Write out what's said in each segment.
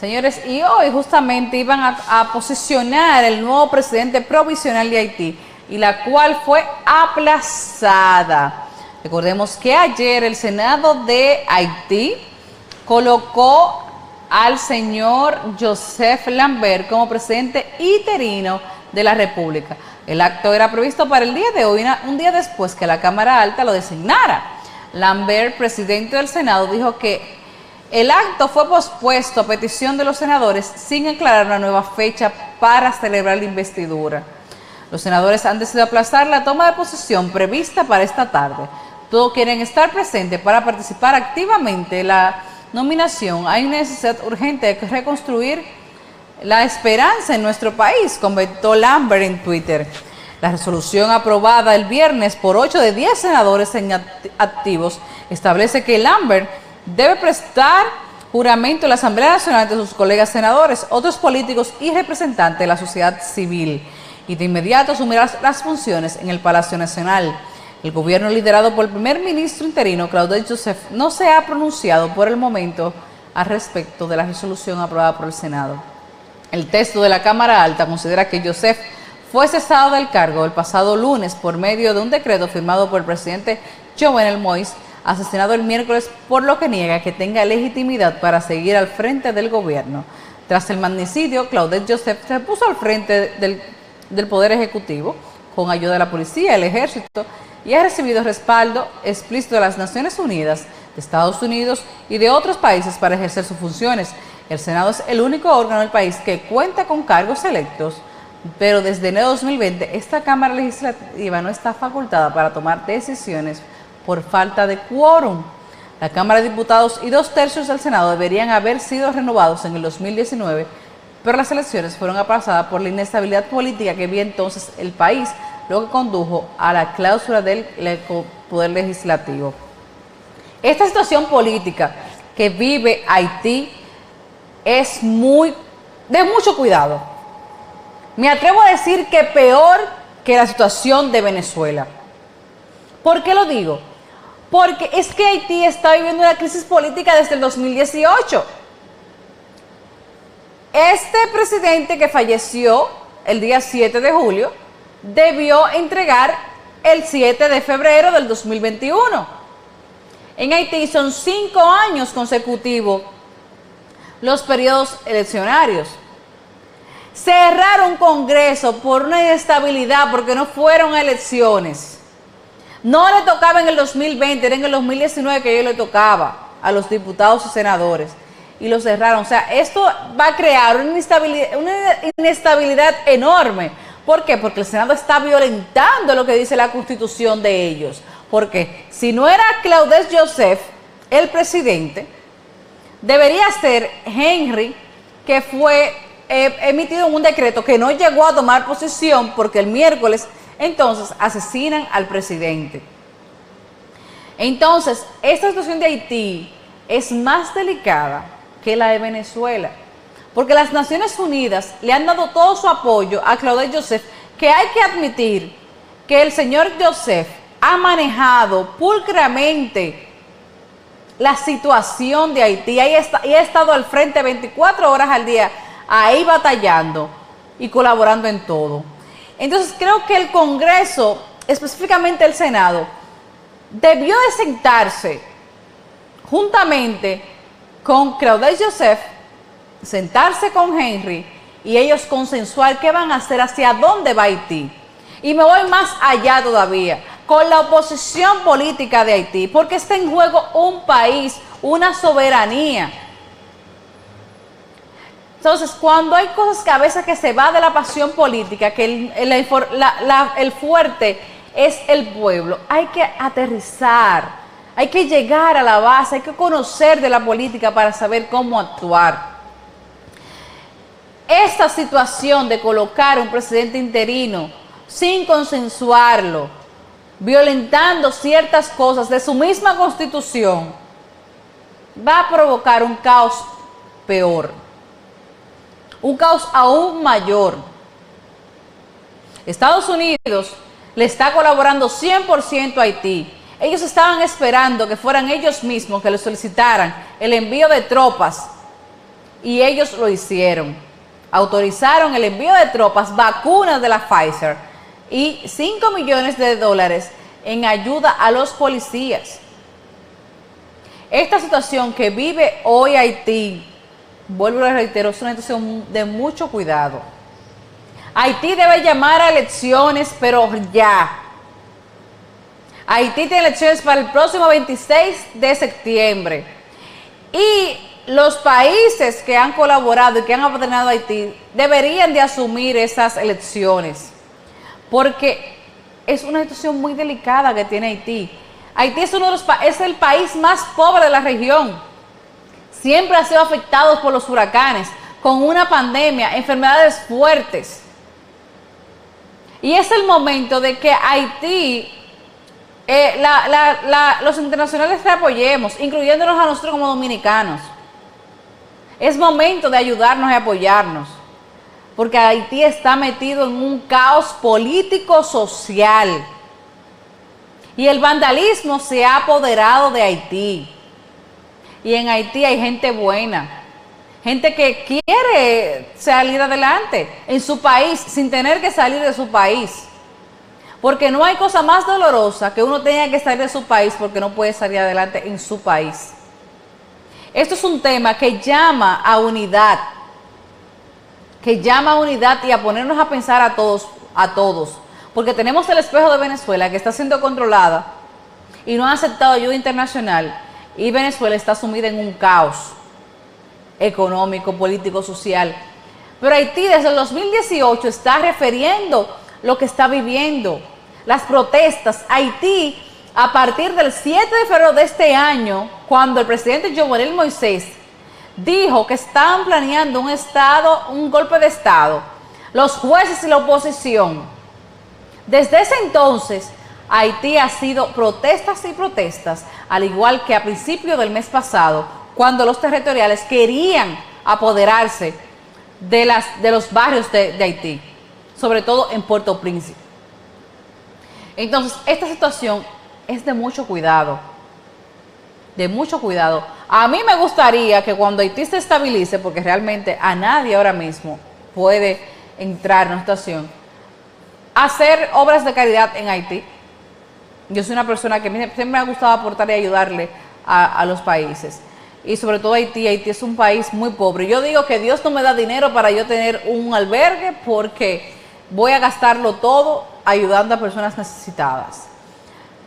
Señores, y hoy justamente iban a posicionar el nuevo presidente provisional de Haití, y la cual fue aplazada. Recordemos que ayer el Senado de Haití colocó al señor Joseph Lambert como presidente interino de la República. El acto era previsto para el día de hoy, un día después que la Cámara Alta lo designara. Lambert, presidente del Senado, dijo que el acto fue pospuesto a petición de los senadores sin aclarar una nueva fecha para celebrar la investidura. Los senadores han decidido aplazar la toma de posesión prevista para esta tarde. Todos quieren estar presentes para participar activamente en la nominación. Hay una necesidad urgente de reconstruir la esperanza en nuestro país, comentó Lambert en Twitter. La resolución aprobada el viernes por 8 de 10 senadores activos establece que Lambert debe prestar juramento en la Asamblea Nacional ante sus colegas senadores, otros políticos y representantes de la sociedad civil, y de inmediato asumirá las funciones en el Palacio Nacional. El gobierno liderado por el primer ministro interino, Claudette Joseph, no se ha pronunciado por el momento al respecto de la resolución aprobada por el Senado. El texto de la Cámara Alta considera que Joseph fue cesado del cargo el pasado lunes por medio de un decreto firmado por el presidente Jovenel Moïse, asesinado el miércoles, por lo que niega que tenga legitimidad para seguir al frente del gobierno. Tras el magnicidio, Claudette Joseph se puso al frente del Poder Ejecutivo con ayuda de la policía, el ejército, y ha recibido respaldo explícito de las Naciones Unidas, de Estados Unidos y de otros países para ejercer sus funciones. El Senado es el único órgano del país que cuenta con cargos electos, pero desde enero de 2020 esta Cámara Legislativa no está facultada para tomar decisiones por falta de quórum. La Cámara de Diputados y 2/3 del Senado deberían haber sido renovados en el 2019, pero las elecciones fueron aplazadas por la inestabilidad política que vivía entonces el país, lo que condujo a la clausura del poder legislativo. Esta situación política que vive Haití es de mucho cuidado. Me atrevo a decir que peor que la situación de Venezuela. ¿Por qué lo digo? Porque es que Haití está viviendo una crisis política desde el 2018. Este presidente que falleció el día 7 de julio debió entregar el 7 de febrero del 2021. En Haití son 5 años consecutivos los periodos eleccionarios. Cerraron un Congreso por una inestabilidad, porque no fueron elecciones. No le tocaba en el 2020, era en el 2019 que a ellos le tocaba a los diputados y senadores, y lo cerraron. O sea, esto va a crear una inestabilidad enorme. ¿Por qué? Porque el Senado está violentando lo que dice la Constitución de ellos. Porque si no era Claudette Joseph el presidente, debería ser Henry, que fue emitido en un decreto que no llegó a tomar posesión, porque el miércoles entonces asesinan al presidente. Entonces, esta situación de Haití es más delicada que la de Venezuela, porque las Naciones Unidas le han dado todo su apoyo a Claudette Joseph, que hay que admitir que el señor Joseph ha manejado pulcramente la situación de Haití y ha estado al frente 24 horas al día, ahí batallando y colaborando en todo. Entonces creo que el Congreso, específicamente el Senado, debió de sentarse juntamente con Claudette Joseph, sentarse con Henry y ellos consensuar qué van a hacer, hacia dónde va Haití. Y me voy más allá todavía, con la oposición política de Haití, porque está en juego un país, una soberanía. Entonces, cuando hay cosas que a veces que se va de la pasión política, que el fuerte es el pueblo, hay que aterrizar, hay que llegar a la base, hay que conocer de la política para saber cómo actuar. Esta situación de colocar un presidente interino sin consensuarlo, violentando ciertas cosas de su misma Constitución, va a provocar un caos peor. Un caos aún mayor. Estados Unidos le está colaborando 100% a Haití. Ellos estaban esperando que fueran ellos mismos que le solicitaran el envío de tropas y ellos lo hicieron. Autorizaron el envío de tropas, vacunas de la Pfizer y 5 millones de dólares en ayuda a los policías. Esta situación que vive hoy Haití, vuelvo a reiterar, es una situación de mucho cuidado. Haití debe llamar a elecciones, pero ya. Haití tiene elecciones para el próximo 26 de septiembre. Y los países que han colaborado y que han apadrinado a Haití deberían de asumir esas elecciones, porque es una situación muy delicada que tiene Haití. Haití es el país más pobre de la región. Siempre ha sido afectado por los huracanes, con una pandemia, enfermedades fuertes. Y es el momento de que Haití, los internacionales le apoyemos, incluyéndonos a nosotros como dominicanos. Es momento de ayudarnos y apoyarnos, porque Haití está metido en un caos político-social. Y el vandalismo se ha apoderado de Haití. Y en Haití hay gente buena, gente que quiere salir adelante en su país sin tener que salir de su país. Porque no hay cosa más dolorosa que uno tenga que salir de su país porque no puede salir adelante en su país. Esto es un tema que llama a unidad, y a ponernos a pensar a todos, porque tenemos el espejo de Venezuela que está siendo controlada y no ha aceptado ayuda internacional, y Venezuela está sumida en un caos económico, político, social. Pero Haití desde el 2018 está refiriendo lo que está viviendo, las protestas. Haití, a partir del 7 de febrero de este año, cuando el presidente Jovenel Moisés dijo que estaban planeando un golpe de Estado, los jueces y la oposición, desde ese entonces, Haití ha sido protestas y protestas, al igual que a principios del mes pasado, cuando los territoriales querían apoderarse de los barrios de Haití, sobre todo en Puerto Príncipe. Entonces, esta situación es de mucho cuidado, A mí me gustaría que cuando Haití se estabilice, porque realmente a nadie ahora mismo puede entrar en una situación, hacer obras de caridad en Haití. Yo soy una persona que siempre me ha gustado aportar y ayudarle a los países. Y sobre todo Haití es un país muy pobre. Yo digo que Dios no me da dinero para yo tener un albergue, porque voy a gastarlo todo ayudando a personas necesitadas.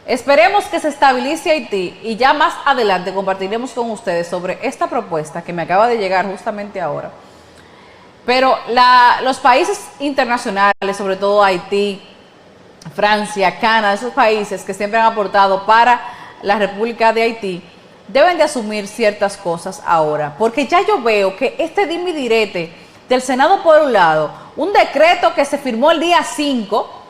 Esperemos que se estabilice Haití y ya más adelante compartiremos con ustedes sobre esta propuesta que me acaba de llegar justamente ahora. Pero los países internacionales, sobre todo Haití, Francia, Canadá, esos países que siempre han aportado para la República de Haití, deben de asumir ciertas cosas ahora, porque ya yo veo que este dime y direte del Senado por un lado, un decreto que se firmó el día 5,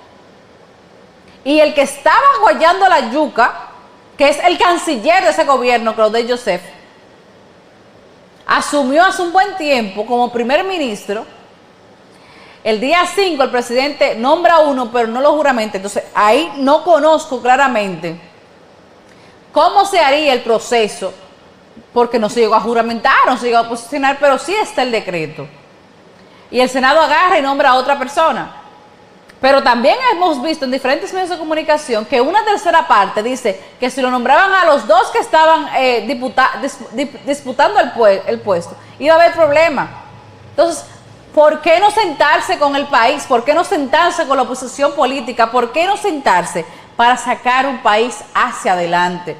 y el que estaba guayando la yuca, que es el canciller de ese gobierno, Claudel Joseph, asumió hace un buen tiempo como primer ministro. El día 5 el presidente nombra uno, pero no lo juramenta. Entonces ahí no conozco claramente cómo se haría el proceso, porque no se llegó a juramentar, no se llegó a posicionar, pero sí está el decreto. Y el Senado agarra y nombra a otra persona. Pero también hemos visto en diferentes medios de comunicación que una tercera parte dice que si lo nombraban a los dos que estaban disputando el puesto, iba a haber problema. Entonces, ¿por qué no sentarse con el país? ¿Por qué no sentarse con la oposición política? ¿Por qué no sentarse para sacar un país hacia adelante?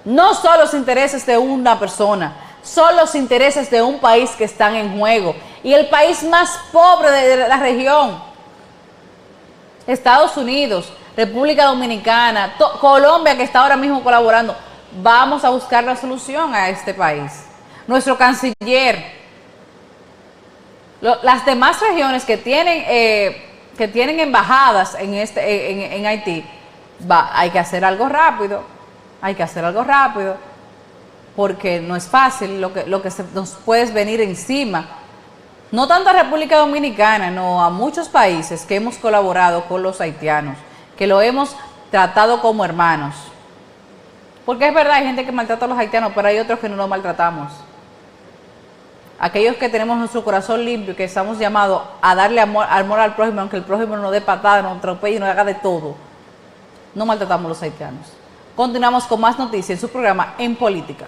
No son los intereses de una persona, son los intereses de un país que están en juego. Y el país más pobre de la región, Estados Unidos, República Dominicana, Colombia, que está ahora mismo colaborando, vamos a buscar la solución a este país. Nuestro canciller, las demás regiones que tienen embajadas en Haití, hay que hacer algo rápido, porque no es fácil lo que nos puede venir encima. No tanto a República Dominicana, no, a muchos países que hemos colaborado con los haitianos, que lo hemos tratado como hermanos. Porque es verdad, hay gente que maltrata a los haitianos, pero hay otros que no los maltratamos. aquellos que tenemos nuestro corazón limpio, que estamos llamados a darle amor al prójimo, aunque el prójimo nos dé patada, nos atropelle y nos haga de todo, no maltratamos a los haitianos. Continuamos con más noticias en su programa En Política.